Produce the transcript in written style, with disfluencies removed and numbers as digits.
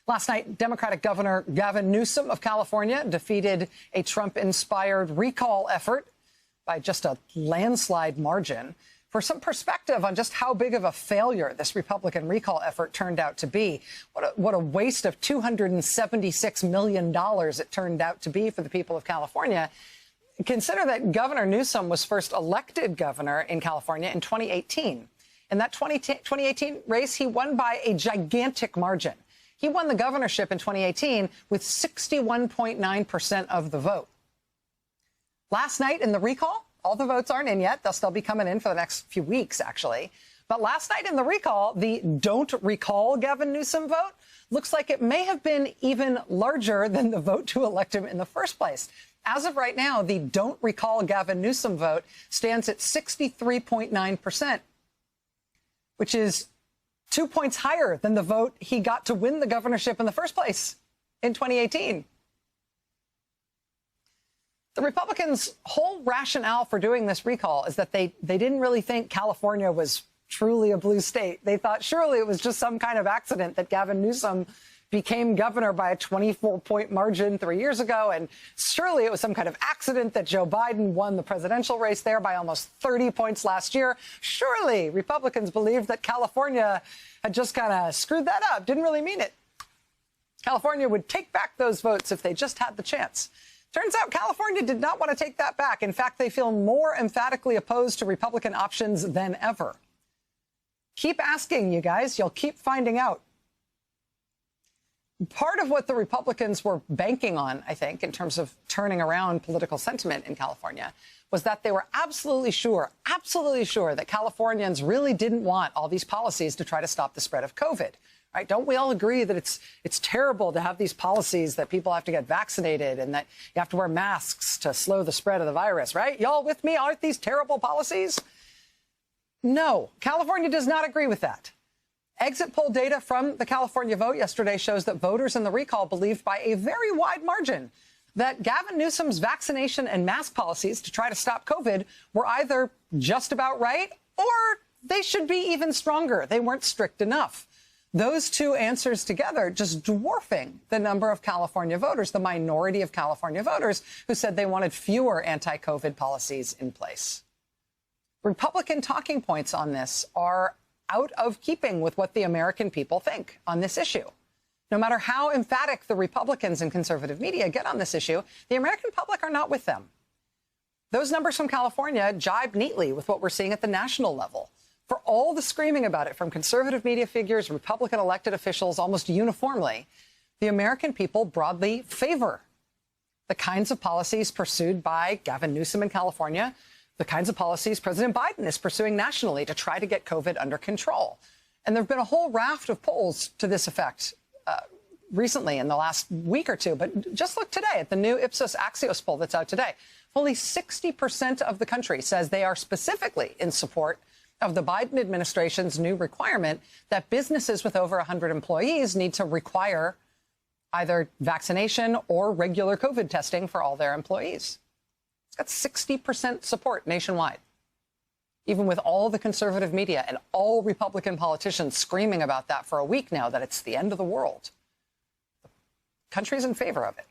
Last night, Democratic Governor Gavin Newsom of California defeated a Trump-inspired recall effort by just a landslide margin. For some perspective on just how big of a failure this Republican recall effort turned out to be, what a waste of $276 million it turned out to be for the people of California. Consider that Governor Newsom was first elected governor in California in 2018. In that 2018 race, he won by a gigantic margin. He won the governorship in 2018 with 61.9% of the vote. Last night in the recall, all the votes aren't in yet. They'll still be coming in for the next few weeks, actually. But last night in the recall, the don't recall Gavin Newsom vote looks like it may have been even larger than the vote to elect him in the first place. As of right now, the don't recall Gavin Newsom vote stands at 63.9%, which is 2 points higher than the vote he got to win the governorship in the first place in 2018. The Republicans' whole rationale for doing this recall is that they didn't really think California was truly a blue state. They thought surely it was just some kind of accident that Gavin Newsom became governor by a 24-point margin 3 years ago, and surely it was some kind of accident that Joe Biden won the presidential race there by almost 30 points last year. Surely Republicans believed that California had just kind of screwed that up, didn't really mean it. California would take back those votes if they just had the chance. Turns out California did not want to take that back. In fact, they feel more emphatically opposed to Republican options than ever. Keep asking, you guys. You'll keep finding out. Part of what the Republicans were banking on, I think, in terms of turning around political sentiment in California, was that they were absolutely sure that Californians really didn't want all these policies to try to stop the spread of COVID. Right? Don't we all agree that it's terrible to have these policies that people have to get vaccinated and that you have to wear masks to slow the spread of the virus, right? Y'all with me? Aren't these terrible policies? No, California does not agree with that. Exit poll data from the California vote yesterday shows that voters in the recall believed by a very wide margin that Gavin Newsom's vaccination and mask policies to try to stop COVID were either just about right or they should be even stronger. They weren't strict enough. Those two answers together just dwarfing the number of California voters, the minority of California voters who said they wanted fewer anti-COVID policies in place. Republican talking points on this are out of keeping with what the American people think on this issue. No matter how emphatic the Republicans and conservative media get on this issue, the American public are not with them. Those numbers from California jibe neatly with what we're seeing at the national level. For all the screaming about it from conservative media figures, Republican elected officials almost uniformly, the American people broadly favor the kinds of policies pursued by Gavin Newsom in California, the kinds of policies President Biden is pursuing nationally to try to get COVID under control. And there have been a whole raft of polls to this effect recently in the last week or two. But just look today at the new Ipsos Axios poll that's out today. Fully 60% of the country says they are specifically in support of the Biden administration's new requirement that businesses with over 100 employees need to require either vaccination or regular COVID testing for all their employees. It's got 60% support nationwide, even with all the conservative media and all Republican politicians screaming about that for a week now, that it's the end of the world. The country's in favor of it.